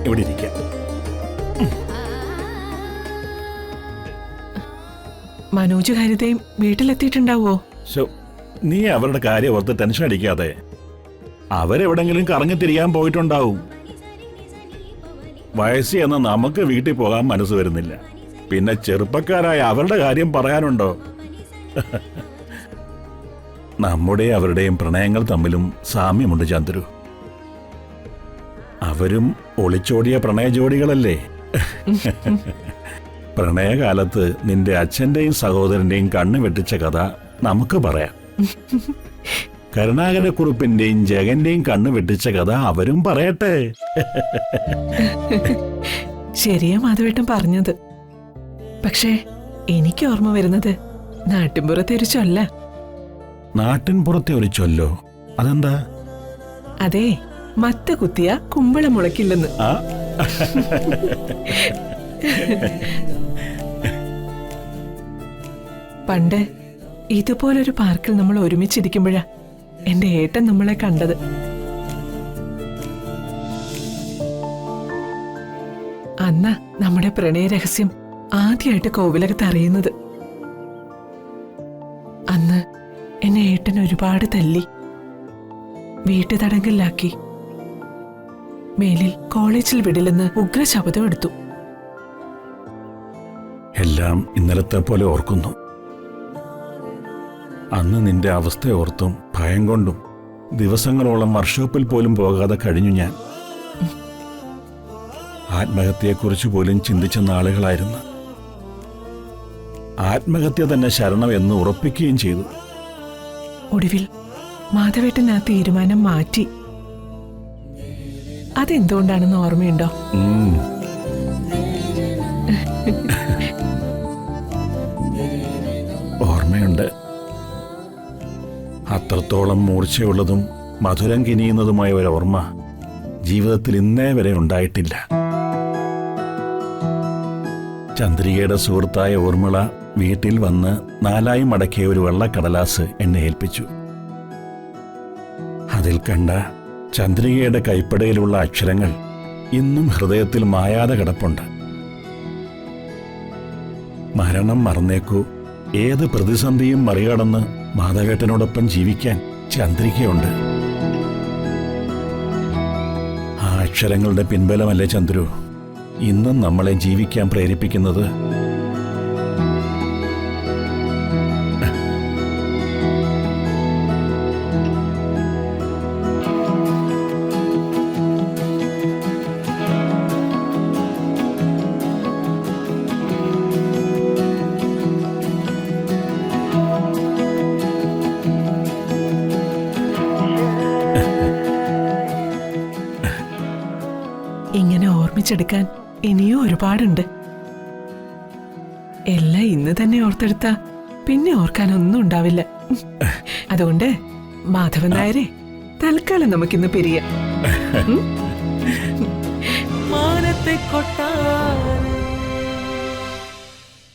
ഇവിടെ ഇരിക്കാം. മനോജ് ഹരിതയും വീട്ടിലെത്തിയിട്ടുണ്ടാവോ? നീ അവരുടെ കാര്യം ഓർത്ത് ടെൻഷൻ അടിക്കാതെ. അവരെവിടെങ്കിലും കറങ്ങിത്തിരിയാൻ പോയിട്ടുണ്ടാവും. വയസ്സിൽ എന്ന് നമുക്ക് വീട്ടിൽ പോകാൻ മനസ്സ് വരുന്നില്ല. പിന്നെ ചെറുപ്പക്കാരായ അവരുടെ കാര്യം പറയാനുണ്ടോ? നമ്മുടെ അവരുടെയും പ്രണയങ്ങൾ തമ്മിലും സാമ്യമുണ്ട് ചന്ദ്രു. അവരും ഒളിച്ചോടിയ പ്രണയ ജോഡികളല്ലേ? പ്രണയകാലത്ത് നിന്റെ അച്ഛന്റെയും സഹോദരന്റെയും കണ്ണു വെട്ടിച്ച കഥ നമുക്ക് പറയാം. കരുണാകരക്കുറുപ്പിന്റെയും ജഗന്റെയും കണ്ണു വെട്ടിച്ച കഥ അവരും പറയട്ടെ. ശരിയാ മാധവേട്ടൻ പറഞ്ഞത്. പക്ഷേ എനിക്ക് ഓർമ്മ വരുന്നത് നാട്ടിൻപുറത്തെ ഒരു ചൊല്ല. നാട്ടിൻപുറത്തെ ഒരു ചൊല്ലോ? അതെന്താ? അതെ, മത്ത കുത്തിയ കുമ്പളം മുളയ്ക്കില്ലെന്ന്. പണ്ട് ഇതുപോലൊരു പാർക്കിൽ നമ്മൾ ഒരുമിച്ചിരിക്കുമ്പോഴാ എന്റെ ഏട്ടൻ നമ്മളെ കണ്ടത്. അന്നാ നമ്മുടെ പ്രണയ രഹസ്യം ആദ്യമായിട്ട് കോവിലകത്ത് അറിയുന്നത്. അന്ന് എന്നെ ഏട്ടൻ ഒരുപാട് തല്ലി, വീട്ടുതടങ്കലിലാക്കി, മേലിൽ കോളേജിൽ വിടില്ലെന്ന് ഉഗ്ര ശപഥം എടുത്തു. എല്ലാം ഇന്നലത്തെ പോലെ ഓർക്കുന്നു. അന്ന് നിന്റെ അവസ്ഥ ഓർത്തും ഭയം കൊണ്ടും ദിവസങ്ങളോളം വർക്ക്ഷോപ്പിൽ പോലും പോകാതെ കഴിഞ്ഞു ഞാൻ. ആത്മഹത്യയെക്കുറിച്ച് പോലും ചിന്തിച്ച നാളുകളായിരുന്നു. ആത്മഹത്യ തന്നെ ശരണം എന്ന് ഉറപ്പിക്കുകയും ചെയ്തു. ഒടുവിൽ മാധവേട്ടൻ ആ തീരുമാനം മാറ്റി. അതെന്തുകൊണ്ടാണെന്ന് ഓർമ്മയുണ്ടോ? ഓർമ്മയുണ്ട്. അത്രത്തോളം മൂർച്ചയുള്ളതും മധുരം കിനിയുന്നതുമായ ഒരു ഓർമ്മ ജീവിതത്തിൽ ഇന്നേ വരെ ഉണ്ടായിട്ടില്ല. ചന്ദ്രികയുടെ സുഹൃത്തായ ഊർമിള വീട്ടിൽ വന്ന് 4 മടക്കിയ ഒരു വെള്ളക്കടലാസ് എന്നെ ഏൽപ്പിച്ചു. അതിൽ കണ്ട ചന്ദ്രികയുടെ കൈപ്പടയിലുള്ള അക്ഷരങ്ങൾ ഇന്നും ഹൃദയത്തിൽ മായാതെ കിടപ്പുണ്ട്. മരണം മറന്നേക്കൂ, ഏത് പ്രതിസന്ധിയും മറികടന്ന് മാധവേട്ടനോടൊപ്പം ജീവിക്കാൻ ചന്ദ്രികയുണ്ട്. ആ അക്ഷരങ്ങളുടെ പിൻബലമല്ലേ ചന്ദ്രു ഇന്നും നമ്മളെ ജീവിക്കാൻ പ്രേരിപ്പിക്കുന്നത്? ഇങ്ങനെ ഓർമ്മിച്ചെടുക്കാൻ ഇനിയും ഒരുപാടുണ്ട്. എല്ലാം ഇന്ന് തന്നെ ഓർത്തെടുത്താ പിന്നെ ഓർക്കാനൊന്നും ഉണ്ടാവില്ല. അതുകൊണ്ട് മാധവൻ നായരെ, തൽക്കാലം നമുക്കിന്ന് പിരിയാം. മാനത്തെ കൊട്ടാരം